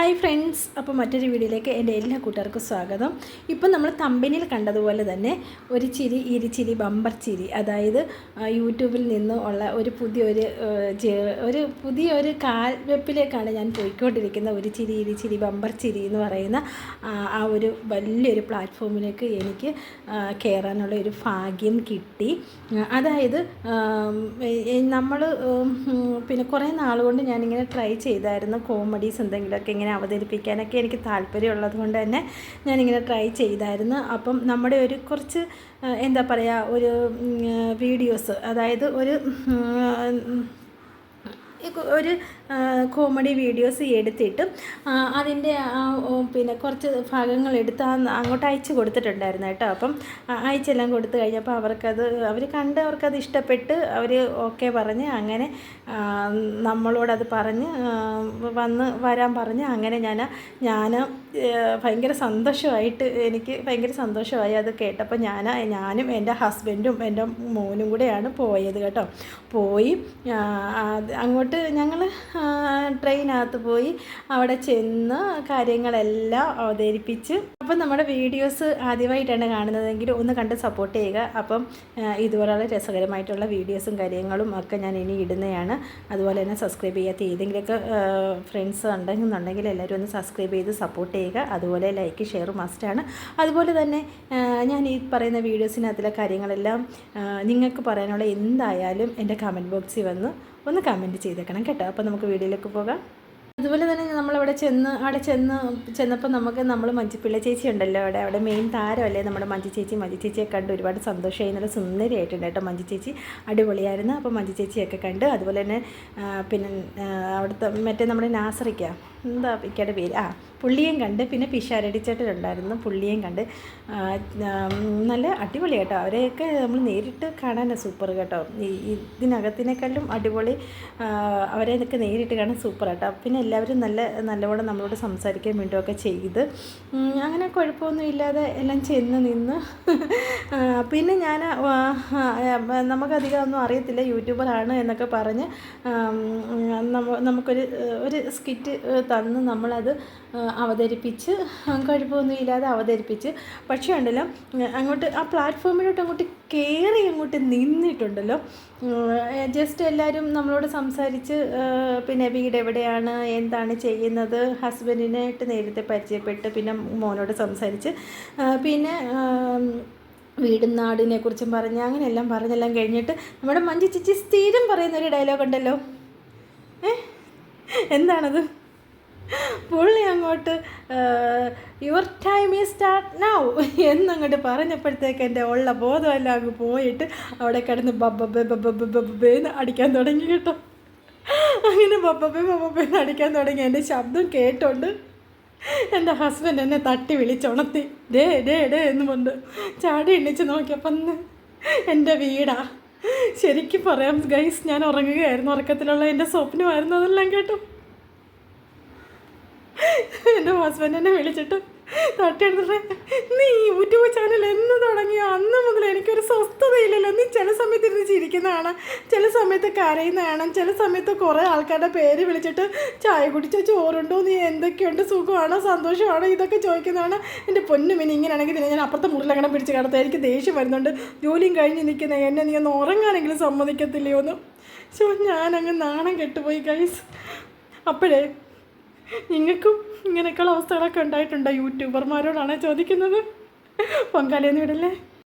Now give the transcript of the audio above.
Hi friends, അപ്പോൾ മറ്റൊരു വീഡിയോയിലേക്ക് എൻ്റെ എല്ലാ കൂട്ടുകാർക്കും സ്വാഗതം. ഇപ്പം നമ്മൾ തമ്പനിയിൽ കണ്ടതുപോലെ തന്നെ ഒരു ചിരി ഇരുചിരി ബമ്പർ ചിരി, അതായത് യൂട്യൂബിൽ നിന്ന് ഉള്ള ഒരു പുതിയൊരു കാൽവെപ്പിലേക്കാണ് ഞാൻ പോയിക്കൊണ്ടിരിക്കുന്ന ഒരു ചിരി ഇരുചിരി ബമ്പർ ചിരി എന്ന് പറയുന്ന ആ ഒരു വലിയൊരു പ്ലാറ്റ്ഫോമിലേക്ക് എനിക്ക് കയറാനുള്ള ഒരു ഭാഗ്യം കിട്ടി. അതായത് നമ്മൾ പിന്നെ കുറേ നാളുകൊണ്ട് ഞാനിങ്ങനെ ട്രൈ ചെയ്തായിരുന്നു കോമഡീസ് എന്തെങ്കിലുമൊക്കെ ഇങ്ങനെ അവതരിപ്പിക്കാനൊക്കെ എനിക്ക് താല്പര്യമുള്ളത് കൊണ്ട് തന്നെ ഞാനിങ്ങനെ ട്രൈ ചെയ്തായിരുന്നു. അപ്പം നമ്മുടെ ഒരു കുറച്ച് എന്താ പറയുക, ഒരു വീഡിയോസ്, അതായത് ഒരു കോമഡി വീഡിയോസ് എടുത്തിട്ട് അതിൻ്റെ പിന്നെ കുറച്ച് ഭാഗങ്ങൾ എടുത്ത് അങ്ങോട്ട് അയച്ചു കൊടുത്തിട്ടുണ്ടായിരുന്നു കേട്ടോ. അപ്പം അയച്ചെല്ലാം കൊടുത്തു കഴിഞ്ഞപ്പോൾ അവർക്കത് ഇഷ്ടപ്പെട്ട് അവർ ഓക്കെ പറഞ്ഞ് അങ്ങനെ നമ്മളോടത് പറഞ്ഞ് വരാൻ പറഞ്ഞ് അങ്ങനെ ഞാൻ ഭയങ്കര സന്തോഷമായിട്ട്, എനിക്ക് ഭയങ്കര സന്തോഷമായി അത് കേട്ടപ്പോൾ. ഞാനും എൻ്റെ ഹസ്ബൻഡും എൻ്റെ മോനും കൂടെയാണ് പോയത് കേട്ടോ. പോയി അങ്ങോട്ട് ഞങ്ങൾ ട്രെയിനകത്ത് പോയി അവിടെ ചെന്ന് കാര്യങ്ങളെല്ലാം അവതരിപ്പിച്ച്. അപ്പം നമ്മുടെ വീഡിയോസ് ആദ്യമായിട്ടാണ് കാണുന്നതെങ്കിൽ ഒന്ന് കണ്ട് സപ്പോർട്ട് ചെയ്യുക. അപ്പം ഇതുപോലുള്ള രസകരമായിട്ടുള്ള വീഡിയോസും കാര്യങ്ങളും ഒക്കെ ഞാൻ ഇനി ഇടുന്നതാണ്. അതുപോലെ തന്നെ സബ്സ്ക്രൈബ് ചെയ്യാത്ത ഏതെങ്കിലുമൊക്കെ ഫ്രണ്ട്സ് ഉണ്ടെന്നുണ്ടെങ്കിൽ എല്ലാവരും ഒന്ന് സബ്സ്ക്രൈബ് ചെയ്ത് സപ്പോർട്ട് ചെയ്യുക. അതുപോലെ ലൈക്ക് ഷെയർ മസ്റ്റാണ്. അതുപോലെ തന്നെ ഞാൻ ഈ പറയുന്ന വീഡിയോസിനകത്തിലെ കാര്യങ്ങളെല്ലാം നിങ്ങൾക്ക് പറയാനുള്ള എന്തായാലും എൻ്റെ കമൻറ്റ് ബോക്സിൽ വന്ന് ഒന്ന് കമൻറ്റ് ചെയ്തേക്കണം കേട്ടോ. അപ്പോൾ നമുക്ക് വീഡിയോയിലേക്ക് പോകാം. അതുപോലെ തന്നെ നമ്മളവിടെ ചെന്നപ്പോൾ നമ്മൾ മഞ്ജിപ്പിള്ള ചേച്ചി ഉണ്ടല്ലോ, അവിടെ മെയിൻ താരമല്ലേ നമ്മുടെ മഞ്ജു ചേച്ചിയെ കണ്ട് ഒരുപാട് സന്തോഷമായി. നല്ല സുന്ദരിയായിട്ടുണ്ട് കേട്ടോ മഞ്ജു ചേച്ചി, അടിപൊളിയായിരുന്നു. അപ്പോൾ മഞ്ജു ചേച്ചിയൊക്കെ കണ്ട്, അതുപോലെ തന്നെ പിന്നെ അവിടുത്തെ മറ്റേ നമ്മുടെ നാസറിക്ക, എന്താ ഇക്കയുടെ പേര്, പുള്ളിയും കണ്ട്, പിന്നെ പിഷാരടിച്ചേട്ടനുണ്ടായിരുന്നു, പുള്ളിയും കണ്ട്. നല്ല അടിപൊളി കേട്ടോ. അവരെയൊക്കെ നമ്മൾ നേരിട്ട് കാണാനാണ് സൂപ്പർ കേട്ടോ. ഇതിനകത്തിനേക്കാളും അടിപൊളി അവരെയൊക്കെ നേരിട്ട് കാണാൻ സൂപ്പർ കേട്ടോ. പിന്നെ എല്ലാവരും നല്ലവണ്ണം നമ്മളോട് സംസാരിക്കാൻ വേണ്ടിയൊക്കെ ചെയ്ത് അങ്ങനെ കുഴപ്പമൊന്നും ഇല്ലാതെ എല്ലാം ചെന്ന് നിന്ന്. പിന്നെ ഞാൻ നമുക്കധികം ഒന്നും അറിയത്തില്ല, യൂട്യൂബറാണ് എന്നൊക്കെ പറഞ്ഞ് നമുക്കൊരു സ്കിറ്റ് തന്ന് നമ്മളത് അവതരിപ്പിച്ച് കുഴപ്പമൊന്നും ഇല്ലാതെ അവതരിപ്പിച്ച്. പക്ഷേ ഉണ്ടല്ലോ, അങ്ങോട്ട് ആ പ്ലാറ്റ്ഫോമിലോട്ട് അങ്ങോട്ട് കയറി അങ്ങോട്ട് നിന്നിട്ടുണ്ടല്ലോ, ജസ്റ്റ് എല്ലാവരും നമ്മളോട് സംസാരിച്ച്, പിന്നെ വീട് എവിടെയാണ്, എന്താണ് ചെയ്യുന്നത്, ഹസ്ബൻഡിനായിട്ട് നേരത്തെ പരിചയപ്പെട്ട്, പിന്നെ മോനോട് സംസാരിച്ച്, പിന്നെ വീടും നാടിനെ കുറിച്ചും പറഞ്ഞ് അങ്ങനെയെല്ലാം പറഞ്ഞെല്ലാം കഴിഞ്ഞിട്ട് നമ്മുടെ മഞ്ജു ചേച്ചി സ്ഥിരം പറയുന്നൊരു ഡയലോഗ് ഉണ്ടല്ലോ, എന്താണത്? പുള്ളി അങ്ങോട്ട് your time is start now എന്നങ്ങോട്ട് പറഞ്ഞപ്പോഴത്തേക്ക് എൻ്റെ ഉള്ള ബോധമെല്ലാം അങ്ങ് പോയിട്ട് അവിടെ കിടന്ന് ബബ്ബേന്ന് അടിക്കാൻ തുടങ്ങി കേട്ടോ. അങ്ങനെ ബബ്ബേന്ന് അടിക്കാൻ തുടങ്ങി. എൻ്റെ ശബ്ദം കേട്ടോണ്ട് എൻ്റെ ഹസ്ബൻഡ് എന്നെ തട്ടി വിളിച്ചുണർത്തി, ഡേ എന്ന് കൊണ്ട് ചാടി എണ്ണിച്ച് നോക്കിയപ്പം എൻ്റെ വീടാ. ശരിക്കും പറയാം ഗൈസ്, ഞാൻ ഉറങ്ങുകയായിരുന്നു, ഉറക്കത്തിലുള്ള എൻ്റെ സ്വപ്നമായിരുന്നു അതെല്ലാം കേട്ടോ. എൻ്റെ ഹസ്ബൻഡ് എന്നെ വിളിച്ചിട്ട് തട്ടിയെടുത്തിട്ട്, നീ യൂട്യൂബ് ചാനൽ എന്ന് തുടങ്ങിയോ അന്ന് മുതൽ എനിക്കൊരു സ്വസ്ഥതയില്ലല്ലോ. നീ ചില സമയത്ത് ഇരുന്ന് ചിരിക്കുന്നതാണ്, ചില സമയത്ത് കരയുന്നതാണ്, ചില സമയത്ത് കുറേ ആൾക്കാരുടെ പേര് വിളിച്ചിട്ട് ചായ കുടിച്ചോ, ചോറുണ്ടോ, നീ എന്തൊക്കെയുണ്ട്, സുഖമാണോ, സന്തോഷമാണോ, ഇതൊക്കെ ചോദിക്കുന്നതാണ്. എൻ്റെ പൊന്നുമിനി ഇങ്ങനെയാണെങ്കിൽ പിന്നെ ഞാൻ അപ്പുറത്തെ മുറിലങ്ങനെ പിടിച്ച് കിടത്താം. എനിക്ക് ദേഷ്യം വരുന്നുണ്ട്, ജോലിയും കഴിഞ്ഞ് നിൽക്കുന്ന എന്നെ നീ ഒന്ന് ഉറങ്ങാനെങ്കിലും സമ്മതിക്കത്തില്ലയോ എന്ന്. ഞാനങ്ങ് നാണം കെട്ടുപോയി ഗൈസ്. അപ്പോഴേ നിങ്ങൾക്കും ഇങ്ങനെയൊക്കെയുള്ള അവസ്ഥകളൊക്കെ ഉണ്ടായിട്ടുണ്ടോ? യൂട്യൂബർമാരോടാണ് ചോദിക്കുന്നത്. പൊങ്കാലയൊന്നും ഇടല്ലേ.